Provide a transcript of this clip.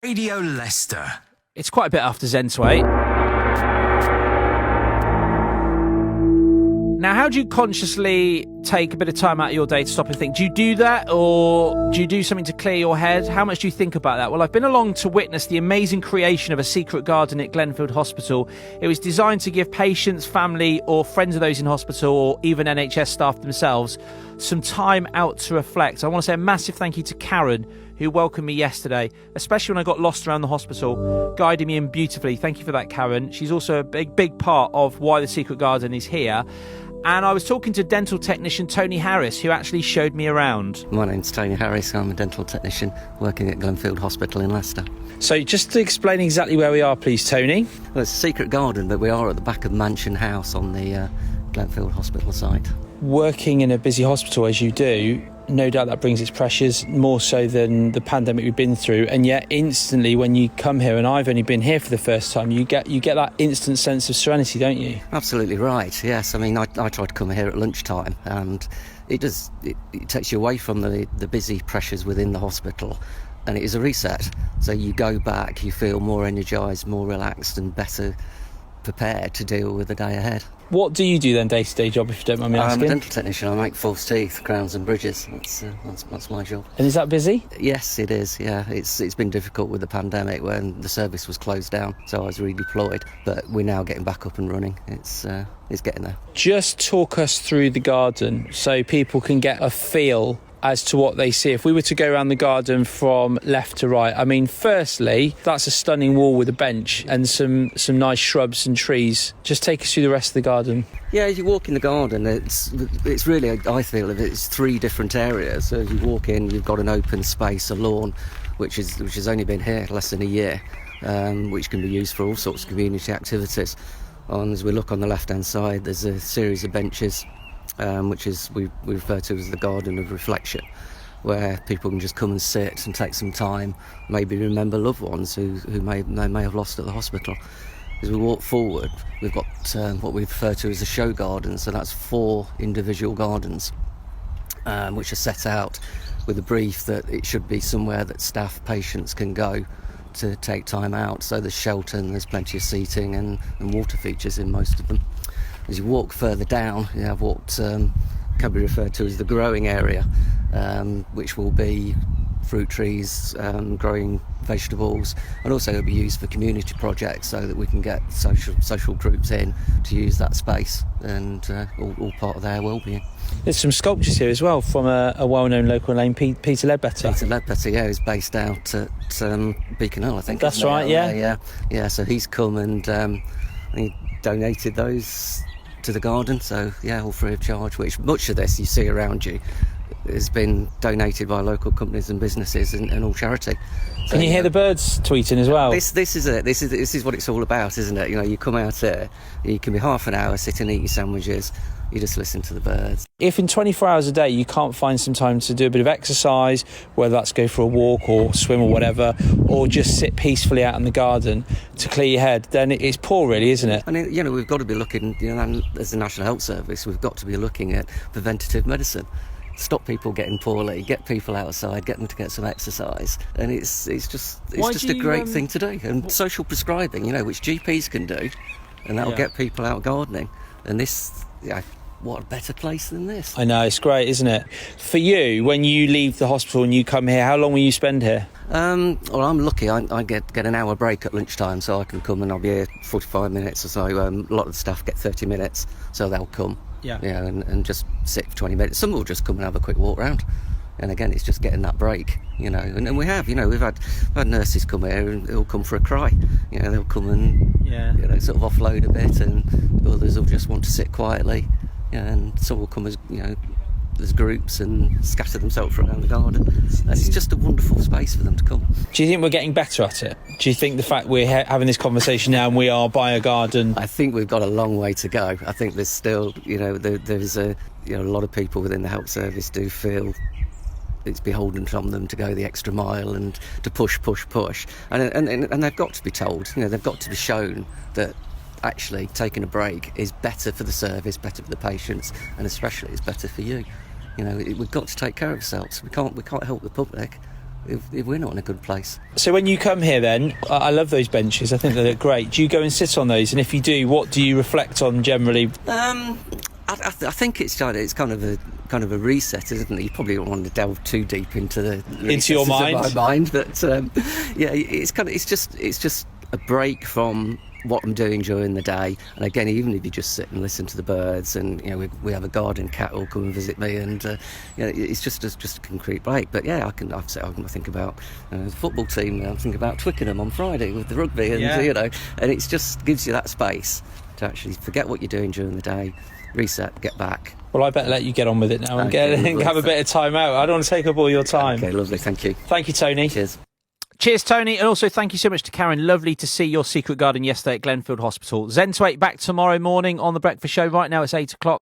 Radio Leicester. It's quite a bit after Zen to 8. Now, how do you consciously take a bit of time out of your day to stop and think? Do you do that, or do you do something to clear your head? How much do you think about that? Well, I've been along to witness the amazing creation of a secret garden at Glenfield Hospital. It was designed to give patients, family, or friends of those in hospital, or even NHS staff themselves, some time out to reflect. I want to say a massive thank you to Karen, who welcomed me yesterday, especially when I got lost around the hospital, guiding me in beautifully. Thank you for that, Karen. She's also a big part of why the secret garden is here. And I was talking to dental technician Tony Harris, who actually showed me around. My name's Tony Harris. I'm a dental technician working at Glenfield Hospital in Leicester. So just to explain exactly where we are, please, Tony. Well, it's a secret garden, but we are at the back of Mansion House on the Glenfield Hospital site. Working in a busy hospital as you do, no doubt that brings its pressures, more so than the pandemic we've been through. And yet instantly when you come here, and I've only been here for the first time, you get that instant sense of serenity, don't you? Absolutely right, yes. I mean, I try to come here at lunchtime, and it takes you away from the busy pressures within the hospital, and it is a reset. So you go back, you feel more energised, more relaxed and better prepared to deal with the day ahead. What do you do then, day-to-day job, if you don't mind me asking? I'm a dental technician. I make false teeth, crowns and bridges. That's my job. And is that busy? Yes, it is, yeah. It's been difficult with the pandemic when the service was closed down, so I was redeployed. But we're now getting back up and running. It's getting there. Just talk us through the garden so people can get a feel as to what they see. If we were to go around the garden from left to right, I mean, firstly, that's a stunning wall with a bench and some nice shrubs and trees. Just take us through the rest of the garden. Yeah, as you walk in the garden, it's really, I feel, it's three different areas. So as you walk in, you've got an open space, a lawn, which has only been here less than a year, which can be used for all sorts of community activities. And as we look on the left-hand side, there's a series of benches, which is we refer to as the garden of reflection, where people can just come and sit and take some time, maybe remember loved ones who they may have lost at the hospital. As we walk forward, we've got what we refer to as a show garden, so that's 4 individual gardens, which are set out with a brief that it should be somewhere that staff, patients can go to take time out. So there's shelter and there's plenty of seating and water features in most of them. As you walk further down, you have what can be referred to as the growing area, which will be fruit trees, growing vegetables, and also it'll be used for community projects so that we can get social groups in to use that space, and all part of their wellbeing. There's some sculptures here as well from a well-known local name, Peter Ledbetter. Peter Ledbetter, yeah, who's based out at Beacon Hill, I think. That's right, yeah. Yeah, so he's come and he donated those to the garden, so yeah, all free of charge, which much of this you see around you has been donated by local companies and businesses and all charity. So, can you hear the birds tweeting as well? This is it. This is what it's all about, isn't it? You know, you come out here, you can be half an hour, sit and eat your sandwiches, you just listen to the birds. If in 24 hours a day you can't find some time to do a bit of exercise, whether that's go for a walk or swim or whatever, or just sit peacefully out in the garden to clear your head, then it's poor, really, isn't it? And you know, we've got to be looking, you know, as the National Health Service, we've got to be looking at preventative medicine. Stop people getting poorly, get people outside, get them to get some exercise, and it's just a great thing to do. And social prescribing, you know, which GPs can do, and that'll get people out gardening. And this, what a better place than this? I know, it's great, isn't it? For you, when you leave the hospital and you come here, how long will you spend here? Well, I'm lucky. I get an hour break at lunchtime, so I can come and I'll be here 45 minutes or so. A lot of the staff get 30 minutes, so they'll come. Yeah, and just sit for 20 minutes. Some will just come and have a quick walk around. And again, it's just getting that break, you know. And we have, you know, we've had nurses come here and they'll come for a cry. You know, they'll come and, you know, sort of offload a bit, and others will just want to sit quietly. And some will come as, you know, as groups and scatter themselves around the garden. And it's just a wonderful space for them to come. Do you think we're getting better at it? Do you think the fact we're having this conversation now and we are by a garden? I think we've got a long way to go. I think there's still, you know, there's a lot of people within the health service do feel it's beholden from them to go the extra mile and to push. And they've got to be told, you know, they've got to be shown that actually taking a break is better for the service, better for the patients, and especially it's better for you. You know, we've got to take care of ourselves. We can't help the public if we're not in a good place. So when you come here then, I love those benches, I think they look great. Do you go and sit on those? And if you do, what do you reflect on generally? I think it's kind of a reset, isn't it? You probably don't want to delve too deep into your mind. Of my mind, but yeah, it's just a break from what I'm doing during the day. And again, even if you just sit and listen to the birds, and we have a garden cat who'll come and visit me, and it's just a concrete break. But yeah, I can think about the football team. I think about Twickenham on Friday with the rugby, and and it just gives you that space to actually forget what you're doing during the day, reset, get back. Well, I better let you get on with it now and have a bit of time out. I don't want to take up all your time. Okay, lovely, thank you. Thank you, Tony. Cheers, Tony. And also thank you so much to Karen. Lovely to see your secret garden yesterday at Glenfield Hospital. Zen to 8 back tomorrow morning on The Breakfast Show. Right now it's 8 o'clock.